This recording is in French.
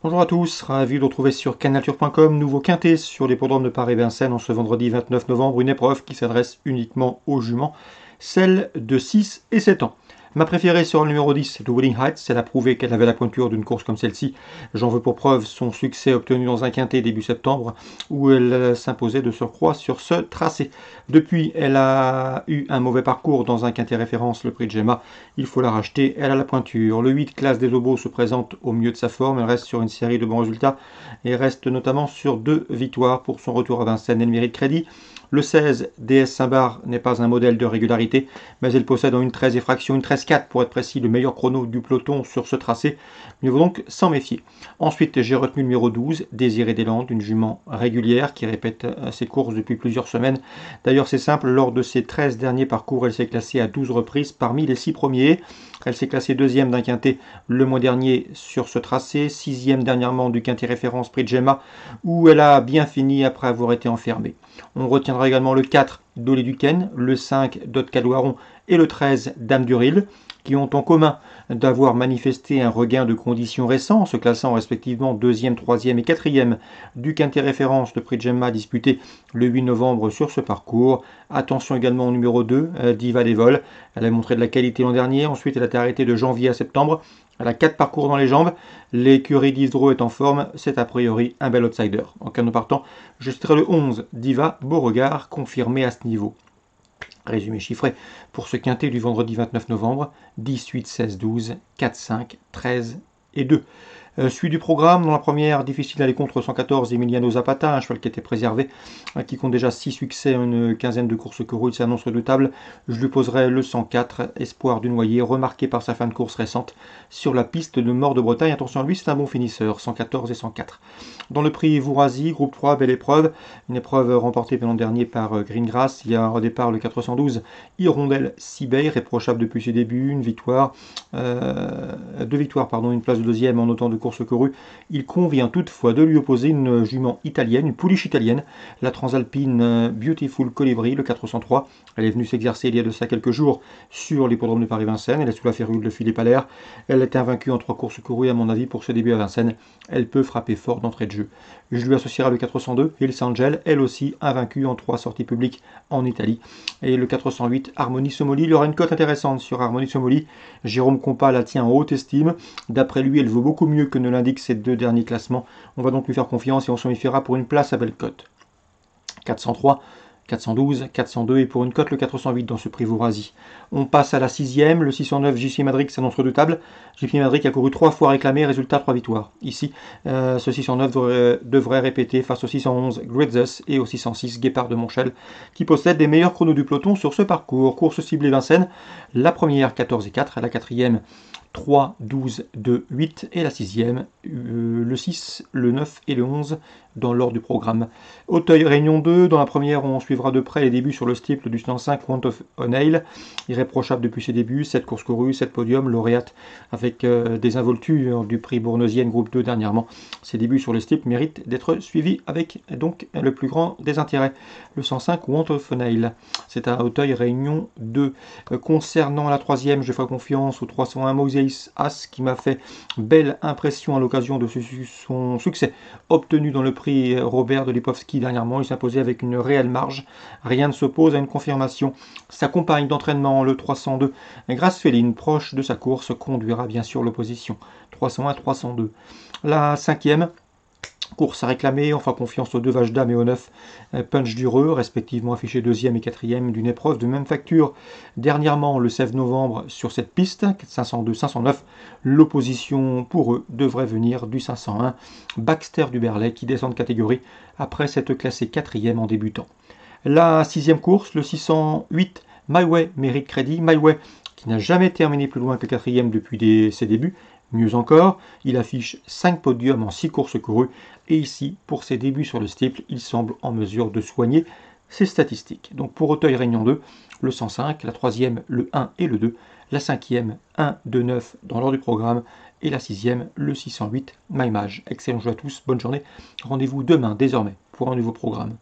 Bonjour à tous, ravi de vous retrouver sur canalturf.com. Nouveau quintet sur l'hippodrome de Paris-Vincennes en ce vendredi 29 novembre. Une épreuve qui s'adresse uniquement aux juments, celle de 6 et 7 ans. Ma préférée sera le numéro 10, The Wuthering Heights. Elle a prouvé qu'elle avait la pointure d'une course comme celle-ci. J'en veux pour preuve son succès obtenu dans un quintet début septembre, où elle s'imposait de surcroît sur ce tracé. Depuis, elle a eu un mauvais parcours dans un quintet référence, le prix de Gemma. Il faut la racheter, elle a la pointure. Le 8, Classe des Obos, se présente au mieux de sa forme. Elle reste sur une série de bons résultats et reste notamment sur 2 victoires pour son retour à Vincennes. Elle mérite crédit. Le 16, DS Saint-Bar, n'est pas un modèle de régularité, mais elle possède en une 13 et fraction, une 13-4 pour être précis, le meilleur chrono du peloton sur ce tracé. Il faut donc s'en méfier. Ensuite, j'ai retenu le numéro 12, Désiré des Landes, une jument régulière qui répète ses courses depuis plusieurs semaines. D'ailleurs, c'est simple, lors de ses 13 derniers parcours, elle s'est classée à 12 reprises parmi les 6 premiers. Elle s'est classée deuxième d'un quintet le mois dernier sur ce tracé, sixième dernièrement du quintet référence prix de Gemma, où elle a bien fini après avoir été enfermée. On retiendra également le 4, Dolly Duquesne, le 5, Dot Calouaron et le 13, Dame du Ril, qui ont en commun d'avoir manifesté un regain de conditions récent, se classant respectivement 2e, 3e et 4e du quintet référence de prix de Gemma disputé le 8 novembre sur ce parcours. Attention également au numéro 2, Diva des Vols. Elle a montré de la qualité l'an dernier, ensuite elle a été arrêtée de janvier à septembre. Elle a 4 parcours dans les jambes. L'écurie d'Isdro est en forme. C'est a priori un bel outsider. En cas de partant, je citerai le 11, Diva Beauregard, confirmé à ce niveau. Résumé chiffré pour ce quintet du vendredi 29 novembre, 10, 8, 16, 12, 4, 5, 13 et 2. Suite du programme, dans la première, difficile d'aller contre 114, Emiliano Zapata, un cheval qui était préservé, qui compte déjà 6 succès en une quinzaine de courses coureues, il s'annonce redoutable. Je lui poserai le 104, Espoir du Noyer, remarqué par sa fin de course récente sur la piste de Mort de Bretagne. Attention à lui, c'est un bon finisseur, 114 et 104. Dans le prix Vourazy, groupe 3, belle épreuve, une épreuve remportée l'an dernier par Greengrass. Il y a au départ le 412, Hirondelle Sibey, réprochable depuis ses débuts, une victoire, une place de deuxième en autant de course courue. Il convient toutefois de lui opposer une jument italienne, une pouliche italienne, la transalpine Beautiful Colibri, le 403. Elle est venue s'exercer il y a de ça quelques jours sur l'hippodrome de Paris-Vincennes. Elle est sous la férule de Philippe Allaire. Elle est invaincue en 3 courses courues, à mon avis, pour ce début à Vincennes. Elle peut frapper fort d'entrée de jeu. Je lui associerai le 402, Hills Angel, elle aussi invaincue en 3 sorties publiques en Italie. Et le 408, Harmonie Somoli. Il y aura une cote intéressante sur Harmonie Somoli. Jérôme Compas la tient en haute estime. D'après lui, elle vaut beaucoup mieux que ne l'indiquent ces 2 derniers classements. On va donc lui faire confiance et on s'en méfiera pour une place à belle cote. 403, 412, 402 et pour une cote le 408 dans ce prix Vourazy. On passe à la 6e, le 609 JC Madrid s'annonce redoutable. JC Madrid a couru 3 fois réclamé, résultat 3 victoires. Ici, ce 609 devrait répéter face au 611 Gretzes et au 606 Guépard de Montchel, qui possèdent des meilleurs chronos du peloton sur ce parcours. Course ciblée Vincennes, la première 14 et 4, la quatrième 3, 12, 2, 8 et la 6e, le 6, le 9 et le 11 dans l'ordre du programme. Auteuil Réunion 2, dans la première on suivra de près les débuts sur le steeple du 105 Want of O'Neill, irréprochable depuis ses débuts, 7 courses courues, 7 podiums, lauréate avec des involtures du prix Bournosienne groupe 2 dernièrement. Ses débuts sur le steeple méritent d'être suivis avec donc le plus grand des intérêts. Le 105 Want of O'Neill, c'est à Auteuil Réunion 2. Concernant la 3e, je ferai confiance au 301 Moses As qui m'a fait belle impression à l'occasion de son succès obtenu dans le prix Robert de Lipovski dernièrement. Il s'imposait avec une réelle marge. Rien ne s'oppose à une confirmation. Sa compagne d'entraînement, le 302, Grace Féline, proche de sa course, conduira bien sûr l'opposition. 301-302. La 5e, course à réclamer, enfin confiance aux 2 vaches dames et aux 9 Punch Dureux, respectivement affichés 2e et 4e d'une épreuve de même facture. Dernièrement, le 16 novembre, sur cette piste, 502-509, l'opposition pour eux devrait venir du 501 Baxter du Berlay qui descend de catégorie après s'être classé 4e en débutant. La 6e course, le 608 My Way mérite crédit. My Way qui n'a jamais terminé plus loin que 4e depuis ses débuts. Mieux encore, il affiche 5 podiums en 6 courses courues et ici, pour ses débuts sur le steeple, il semble en mesure de soigner ses statistiques. Donc pour Auteuil Réunion 2, le 105, la 3e, le 1 et le 2, la 5e, 1, 2, 9 dans l'ordre du programme et la 6e, le 608, MyMage. Excellent jeu à tous, bonne journée. Rendez-vous demain désormais pour un nouveau programme.